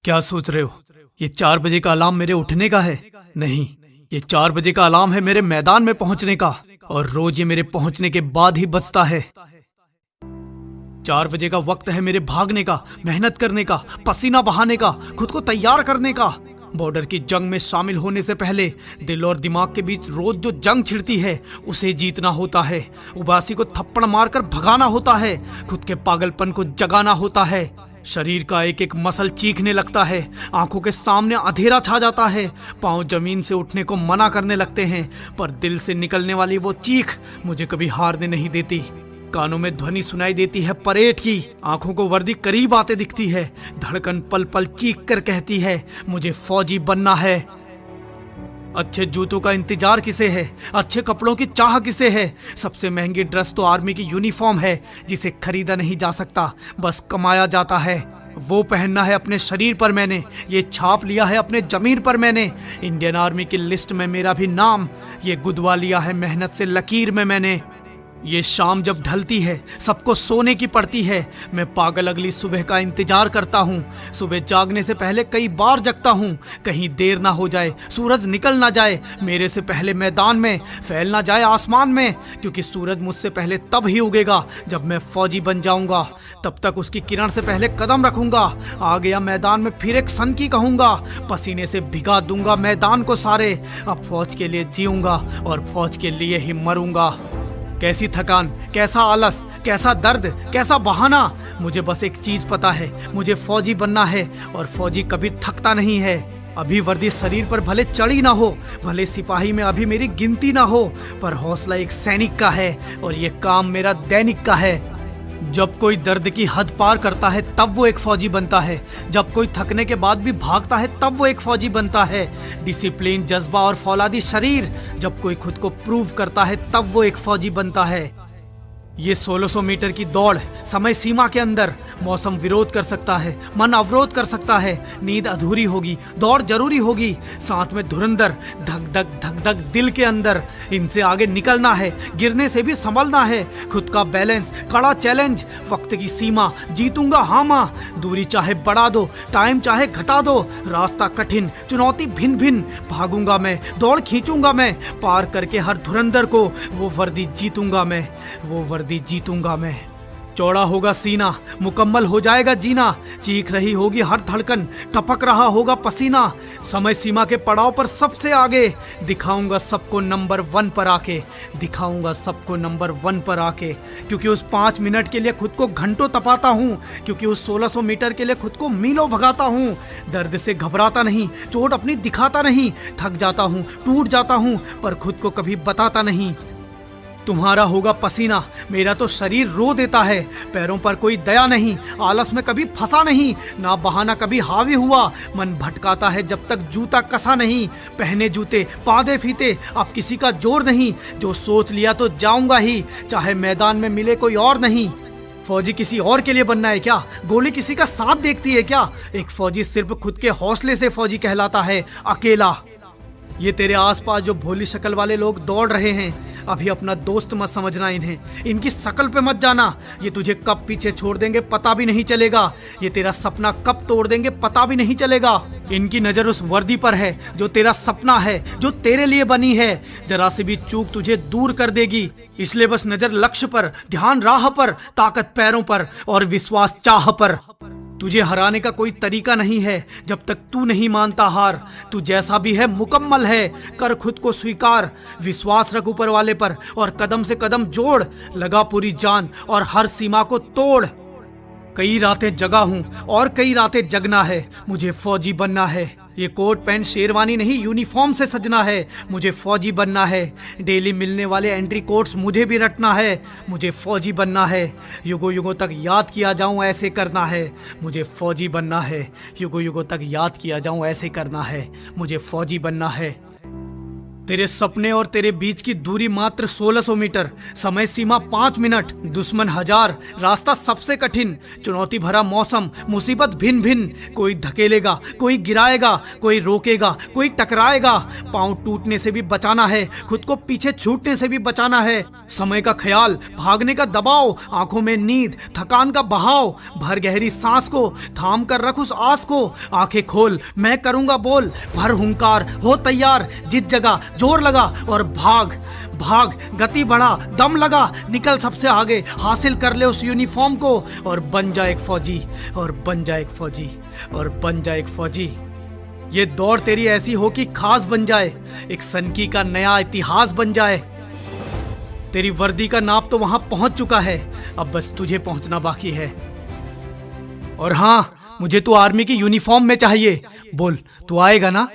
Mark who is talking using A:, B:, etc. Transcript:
A: क्या सोच रहे हो? ये 4 बजे का अलार्म मेरे उठने का है? नहीं, ये 4 बजे का अलार्म है मेरे मैदान में पहुंचने का, और रोज ये मेरे पहुंचने के बाद ही बजता है। 4 बजे का वक्त है मेरे भागने का, मेहनत करने का, पसीना बहाने का, खुद को तैयार करने का। बॉर्डर की जंग में शामिल होने से पहले दिल और दिमाग के बीच रोज जो जंग छिड़ती है उसे जीतना होता है। उबासी को थप्पड़ मारकर भगाना होता है, खुद के पागलपन को जगाना होता है। शरीर का एक एक मसल चीखने लगता है, आंखों के सामने अंधेरा छा जाता है, पांव जमीन से उठने को मना करने लगते हैं, पर दिल से निकलने वाली वो चीख मुझे कभी हारने नहीं देती। कानों में ध्वनि सुनाई देती है परेड की, आंखों को वर्दी करीब आते दिखती है, धड़कन पल पल चीख कर कहती है मुझे फौजी बनना है। अच्छे जूतों का इंतजार किसे है? अच्छे कपड़ों की चाह किसे है? सबसे महंगी ड्रेस तो आर्मी की यूनिफॉर्म है, जिसे खरीदा नहीं जा सकता, बस कमाया जाता है। वो पहनना है अपने शरीर पर मैंने, ये छाप लिया है अपने जमीर पर मैंने। इंडियन आर्मी की लिस्ट में मेरा भी नाम, ये गुदवा लिया है मेहनत से लकीर में मैंने। ये शाम जब ढलती है सबको सोने की पड़ती है, मैं पागल अगली सुबह का इंतजार करता हूँ। सुबह जागने से पहले कई बार जगता हूँ, कहीं देर ना हो जाए, सूरज निकल ना जाए मेरे से पहले मैदान में, फैल ना जाए आसमान में, क्योंकि सूरज मुझसे पहले तब ही उगेगा जब मैं फौजी बन जाऊंगा। तब तक उसकी किरण से पहले कदम रखूंगा, आ गया मैदान में फिर एक सन की कहूंगा, पसीने से भिगा दूंगा मैदान को सारे। अब फौज के लिए जीऊंगा और फौज के लिए ही मरूंगा। कैसी थकान, कैसा आलस, कैसा दर्द, कैसा बहाना, मुझे बस एक चीज पता है, मुझे फौजी बनना है, और फौजी कभी थकता नहीं है। अभी वर्दी शरीर पर भले चढ़ी ना हो, भले सिपाही में अभी मेरी गिनती ना हो, पर हौसला एक सैनिक का है और ये काम मेरा दैनिक का है। जब कोई दर्द की हद पार करता है तब वो एक फौजी बनता है, जब कोई थकने के बाद भी भागता है तब वो एक फौजी बनता है। डिसिप्लिन, जज्बा और फौलादी शरीर जब कोई खुद को प्रूव करता है तब वो एक फौजी बनता है। ये 1600 मीटर की दौड़ समय सीमा के अंदर, मौसम विरोध कर सकता है, मन अवरोध कर सकता है, नींद अधूरी होगी, दौड़ जरूरी होगी, साथ में धुरंधर धक धक दिल के अंदर। इनसे आगे निकलना है, गिरने से भी संभलना है, खुद का बैलेंस, कड़ा चैलेंज, वक्त की सीमा, जीतूंगा हाँ माँ, दूरी चाहे बढ़ा दो, टाइम चाहे घटा दो, रास्ता कठिन, चुनौती भिन्न भिन्न, भागूंगा मैं, दौड़ खींचूंगा मैं, पार करके हर धुरंधर को वो वर्दी जीतूंगा मैं, वो वर्दी जीतूंगा मैं। चौड़ा होगा सीना, मुकम्मल हो जाएगा जीना, चीख रही होगी हर धड़कन, टपक रहा होगा पसीना, समय सीमा के पड़ाव पर सबसे आगे, दिखाऊंगा सबको नंबर 1 पर आके, दिखाऊंगा सबको नंबर 1 पर आके। क्योंकि उस 5 मिनट के लिए खुद को घंटों तपाता हूँ, क्योंकि उस 1600 मीटर के लिए खुद को मीलों भगाता हूँ। दर्द से घबराता नहीं, चोट अपनी दिखाता नहीं, थक जाता हूँ, टूट जाता हूँ, पर खुद को कभी बताता नहीं। तुम्हारा होगा पसीना, मेरा तो शरीर रो देता है, पैरों पर कोई दया नहीं, आलस में कभी फंसा नहीं, ना बहाना कभी हावी हुआ, मन भटकाता है जब तक जूता कसा नहीं, पहने जूते पादे फीते, अब किसी का जोर नहीं, जो सोच लिया तो जाऊंगा ही, चाहे मैदान में मिले कोई और नहीं। फौजी किसी और के लिए बनना है क्या? गोली किसी का साथ देखती है क्या? एक फौजी सिर्फ खुद के हौसले से फौजी कहलाता है, अकेला। ये तेरे आसपास जो भोली शक्ल वाले लोग दौड़ रहे हैं, अभी अपना दोस्त मत समझना इन्हें, इनकी शक्ल पे मत जाना, ये तुझे कब पीछे छोड़ देंगे पता भी नहीं चलेगा, ये तेरा सपना कब तोड़ देंगे पता भी नहीं चलेगा। इनकी नजर उस वर्दी पर है जो तेरा सपना है, जो तेरे लिए बनी है, जरा से भी चूक तुझे दूर कर देगी, इसलिए बस नजर लक्ष्य पर, ध्यान राह पर, ताकत पैरों पर और विश्वास चाह पर। तुझे हराने का कोई तरीका नहीं है जब तक तू नहीं मानता हार, तू जैसा भी है मुकम्मल है, कर खुद को स्वीकार, विश्वास रख ऊपर वाले पर और कदम से कदम जोड़, लगा पूरी जान और हर सीमा को तोड़। कई रातें जगा हूँ और कई रातें जगना है, मुझे फौजी बनना है, ये कोट पैंट शेरवानी नहीं यूनिफॉर्म से सजना है, मुझे फौजी बनना है, डेली मिलने वाले एंट्री कोट्स मुझे भी रटना है, मुझे फौजी बनना है, युगों युगों तक याद किया जाऊं ऐसे करना है, मुझे फौजी बनना है, युगों युगों तक याद किया जाऊं ऐसे करना है, मुझे फौजी बनना है। तेरे सपने और तेरे बीच की दूरी मात्र 1600 मीटर, समय सीमा 5 मिनट, दुश्मन 1000, रास्ता सबसे कठिन, चुनौती भरा मौसम, मुसीबत भिन्न भिन्न, कोई धकेलेगा, कोई गिराएगा, कोई रोकेगा, कोई टकराएगा। पांव टूटने से भी बचाना है, खुद को पीछे छूटने से भी बचाना है। समय का ख्याल, भागने का दबाव, आंखों में नींद, थकान का बहाव। भर गहरी सांस को, थाम कर रख उस आस को, आंखें खोल, मैं करूंगा बोल, भर हुंकार, हो तैयार, जिस जगह जोर लगा और भाग भाग, गति बढ़ा, दम लगा, निकल सबसे आगे, हासिल कर ले उस यूनिफॉर्म को और बन जा एक फौजी, और बन जा एक फौजी, और बन जा एक फौजी। ये दौड़ तेरी ऐसी हो कि खास बन जाए, एक सनकी का नया इतिहास बन जाए। तेरी वर्दी का नाप तो वहां पहुंच चुका है, अब बस तुझे पहुंचना बाकी है। और हाँ, मुझे तो आर्मी की यूनिफॉर्म में चाहिए। बोल, तू आएगा ना?